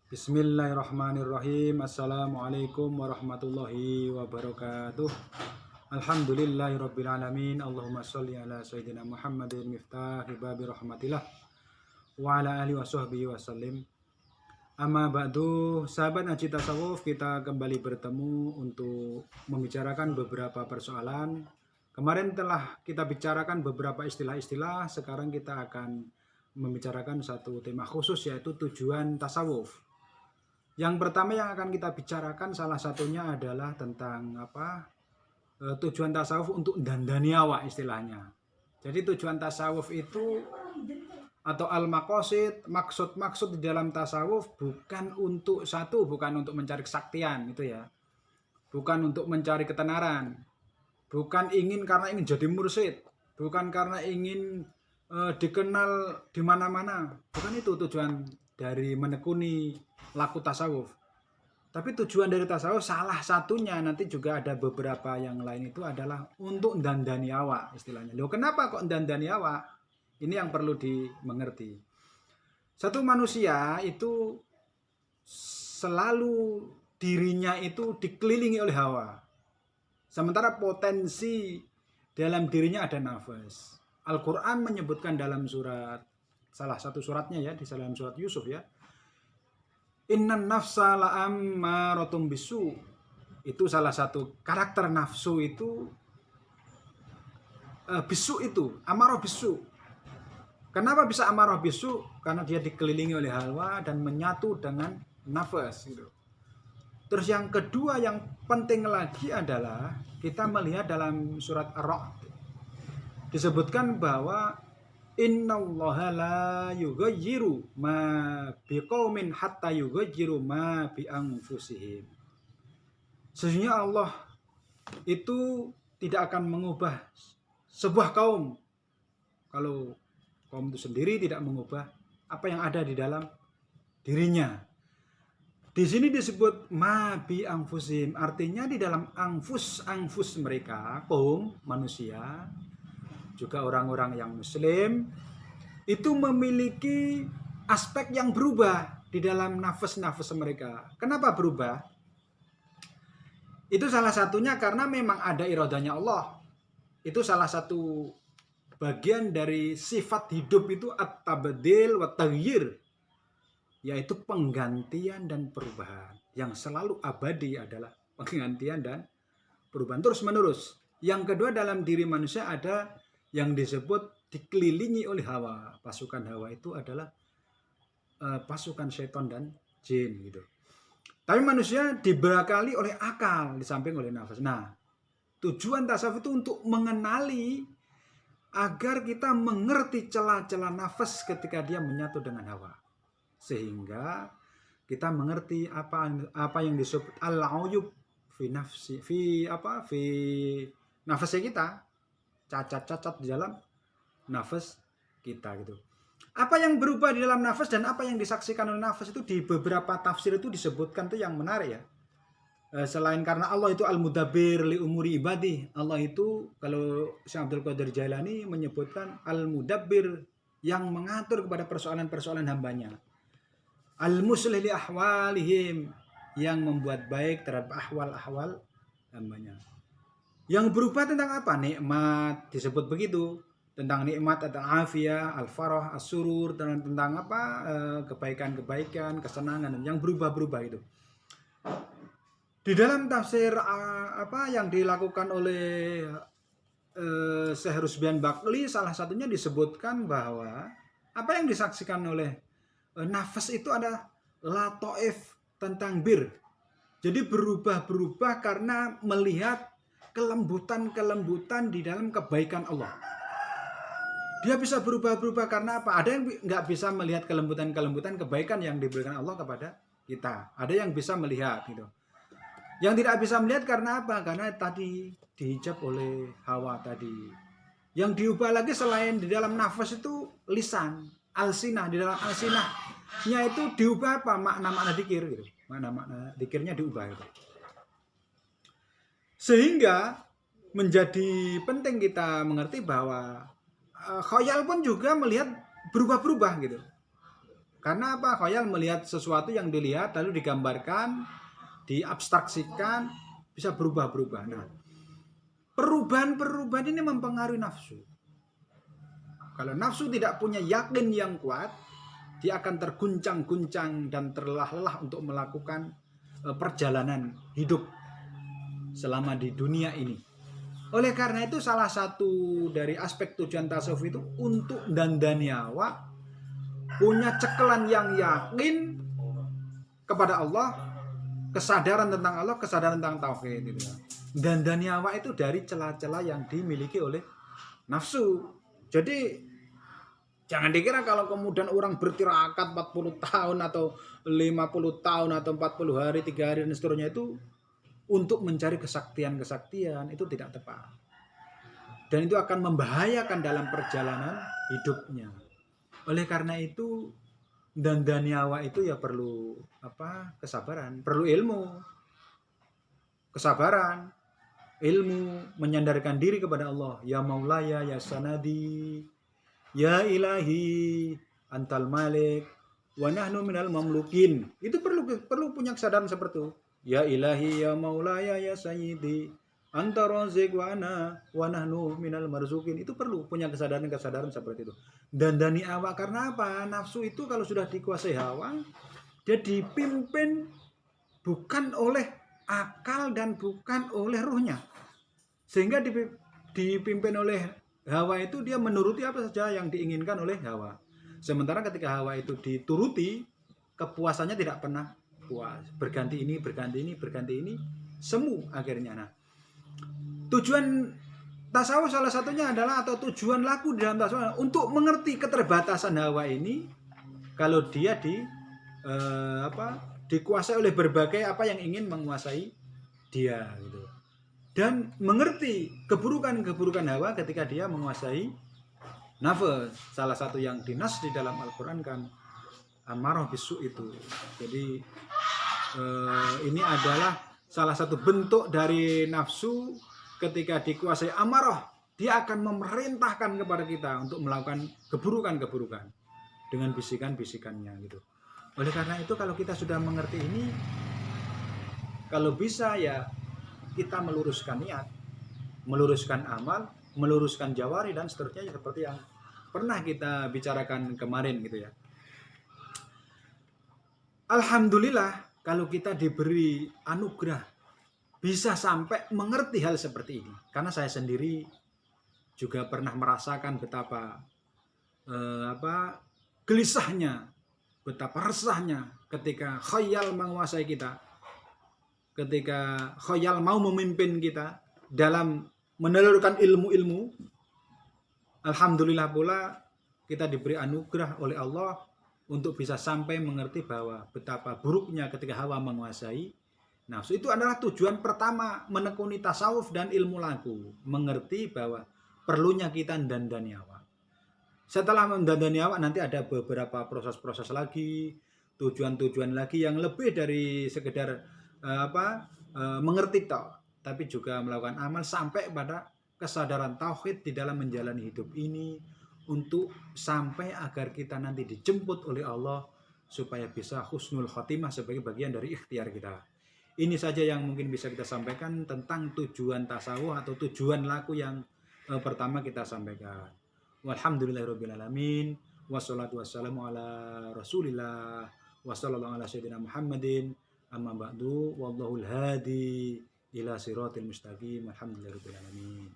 Bismillahirrahmanirrahim. Assalamualaikum warahmatullahi wabarakatuh. Alhamdulillahirabbil alamin. Allahumma sholli ala sayyidina Muhammadin miftahi babi rahmatillah wa ala alihi washabbihi wasallim. Amma ba'du, sahabat ngaji tasawuf, kita kembali bertemu untuk membicarakan beberapa persoalan. Kemarin telah kita bicarakan beberapa istilah-istilah, sekarang kita akan membicarakan satu tema khusus, yaitu tujuan tasawuf. Yang pertama yang akan kita bicarakan salah satunya adalah tentang tujuan tasawuf untuk dandani awak istilahnya. Jadi tujuan tasawuf itu atau al-maqasid, maksud-maksud di dalam tasawuf bukan untuk mencari kesaktian itu ya. Bukan untuk mencari ketenaran. Bukan karena ingin jadi mursyid, bukan karena ingin dikenal di mana-mana. Bukan itu tujuan dari menekuni laku tasawuf. Tapi tujuan dari tasawuf salah satunya, nanti juga ada beberapa yang lain, itu adalah untuk dandani awak istilahnya. Loh, kenapa kok dandani awak? Ini yang perlu dimengerti. Satu manusia itu selalu dirinya itu dikelilingi oleh hawa. Sementara potensi dalam dirinya ada nafas. Al-Quran menyebutkan dalam salah satu suratnya ya, di dalam surat Yusuf ya, Innan nafsa la'ammaratun bisu. Itu salah satu karakter nafsu itu, bisu itu, amarah bisu. Kenapa bisa amarah bisu? Karena dia dikelilingi oleh hawa dan menyatu dengan nafas gitu. Terus yang kedua yang penting lagi adalah kita melihat dalam surat Ar-Ra'd disebutkan bahwa Innallaha la yughayyiru ma biqaumin hatta yughayyiru ma bi anfusihim. Sesungguhnya Allah itu tidak akan mengubah sebuah kaum kalau kaum itu sendiri tidak mengubah apa yang ada di dalam dirinya. Di sini disebut ma bi anfusihim, artinya di dalam anfus mereka, kaum manusia, juga orang-orang yang muslim itu memiliki aspek yang berubah di dalam nafas-nafas mereka. Kenapa berubah? Itu salah satunya karena memang ada iradanya Allah. Itu salah satu bagian dari sifat hidup itu at-tabdil wa taghyir, yaitu penggantian dan perubahan. Yang selalu abadi adalah penggantian dan perubahan terus menerus. Yang kedua, dalam diri manusia ada yang disebut dikelilingi oleh hawa. Pasukan hawa itu adalah pasukan setan dan jin gitu. Tapi manusia dibekali oleh akal di samping oleh nafas. Nah, tujuan tasawuf itu untuk mengenali agar kita mengerti celah-celah nafas ketika dia menyatu dengan hawa. Sehingga kita mengerti apa yang disebut al-uyub fi nafsi fi nafasnya kita. Cacat-cacat di dalam nafas kita gitu. Apa yang berubah di dalam nafas dan apa yang disaksikan oleh nafas itu di beberapa tafsir itu disebutkan tuh yang menarik ya. Selain karena Allah itu al-mudabbir li umuri ibadi, Allah itu kalau Syekh Abdul Qadir Jailani menyebutkan al-mudabbir yang mengatur kepada persoalan-persoalan hambanya. Al-muslih li ahwalihim, yang membuat baik terhadap ahwal-ahwal hambanya. Yang berubah tentang apa? Nikmat disebut begitu. Tentang nikmat atau afiyah, al-farah, as-surur, tentang kebaikan-kebaikan, kesenangan yang berubah-berubah itu. Di dalam tafsir yang dilakukan oleh Syekh Rusbian Bakli, salah satunya disebutkan bahwa apa yang disaksikan oleh nafas itu ada latoif tentang bir. Jadi berubah-berubah karena melihat kelembutan di dalam kebaikan Allah. Dia bisa berubah-berubah karena apa? Ada yang nggak bisa melihat kelembutan kebaikan yang diberikan Allah kepada kita. Ada yang bisa melihat gitu. Yang tidak bisa melihat karena apa? Karena tadi dihijab oleh hawa tadi. Yang diubah lagi selain di dalam nafas itu lisan, alsinah. Di dalam alsinahnya itu diubah apa? Makna-makna dzikir gitu. Makna-makna dzikirnya diubah gitu. Sehingga menjadi penting kita mengerti bahwa khayal pun juga melihat berubah-berubah gitu. Karena apa? Khayal melihat sesuatu yang dilihat lalu digambarkan, diabstraksikan, bisa berubah-berubah. Nah, perubahan-perubahan ini mempengaruhi nafsu. Kalau nafsu tidak punya yakin yang kuat, dia akan terguncang-guncang dan terlelah-lelah untuk melakukan perjalanan hidup selama di dunia ini. Oleh karena itu salah satu dari aspek tujuan tasawuf itu untuk dandani awak punya cekelan yang yakin kepada Allah, kesadaran tentang Allah, kesadaran tentang tauhid gitu. Dandani awak itu dari celah-celah yang dimiliki oleh nafsu. Jadi jangan dikira kalau kemudian orang bertirakat 40 tahun atau 50 tahun atau 40 hari, 3 hari dan seterusnya itu untuk mencari kesaktian-kesaktian, itu tidak tepat. Dan itu akan membahayakan dalam perjalanan hidupnya. Oleh karena itu dandani awak itu ya perlu kesabaran, perlu ilmu. Kesabaran, ilmu, menyandarkan diri kepada Allah. Ya Maulaya, ya Sanadi, ya Ilahi, Antal Malik, wa nahnu minal mamlukin. Itu perlu punya kesadaran seperti itu. Ya Ilahi, ya Maulaya, ya Sayyidi, Anta Razik wa nahnu minal marzukin. Itu perlu punya kesadaran seperti itu. Dandani awak karena apa? Nafsu itu kalau sudah dikuasai hawa, dia dipimpin bukan oleh akal dan bukan oleh ruhnya. Sehingga dipimpin oleh hawa itu dia menuruti apa saja yang diinginkan oleh hawa. Sementara ketika hawa itu dituruti, kepuasannya tidak pernah puas. Berganti ini, semu akhirnya. Nah, tujuan tasawuf salah satunya adalah, atau tujuan laku dalam tasawuf untuk mengerti keterbatasan hawa ini kalau dia dikuasai oleh berbagai apa yang ingin menguasai dia gitu. Dan mengerti keburukan-keburukan hawa ketika dia menguasai nafas. Salah satu yang dinas di dalam Al-Qur'an kan amarah bisu itu. Jadi ini adalah salah satu bentuk dari nafsu. Ketika dikuasai amarah, dia akan memerintahkan kepada kita untuk melakukan keburukan-keburukan dengan bisikan-bisikannya gitu. Oleh karena itu kalau kita sudah mengerti ini, kalau bisa ya kita meluruskan niat, meluruskan amal, meluruskan jawari dan seterusnya seperti yang pernah kita bicarakan kemarin gitu ya. Alhamdulillah kalau kita diberi anugerah bisa sampai mengerti hal seperti ini. Karena saya sendiri juga pernah merasakan betapa gelisahnya, betapa resahnya ketika khayal menguasai kita, ketika khayal mau memimpin kita dalam menelurkan ilmu-ilmu. Alhamdulillah pula kita diberi anugerah oleh Allah untuk bisa sampai mengerti bahwa betapa buruknya ketika hawa menguasai nafsu. Itu adalah tujuan pertama menekuni tasawuf dan ilmu laku. Mengerti bahwa perlunya kita dandani awak. Setelah mendandani awak nanti ada beberapa proses-proses lagi, tujuan-tujuan lagi yang lebih dari sekedar mengerti tapi juga melakukan amal sampai pada kesadaran tauhid di dalam menjalani hidup ini, untuk sampai agar kita nanti dijemput oleh Allah supaya bisa husnul khotimah sebagai bagian dari ikhtiar kita. Ini saja yang mungkin bisa kita sampaikan tentang tujuan tasawuf atau tujuan laku yang pertama kita sampaikan. Walhamdulillahirabbil alamin. Wassalatu wassalamu ala Rasulillah wa sallallahu ala sayyidina Muhammadin. Amma ba'du, wallahul hadi ila siratil mustaqim. Alhamdulillahirabbil alamin.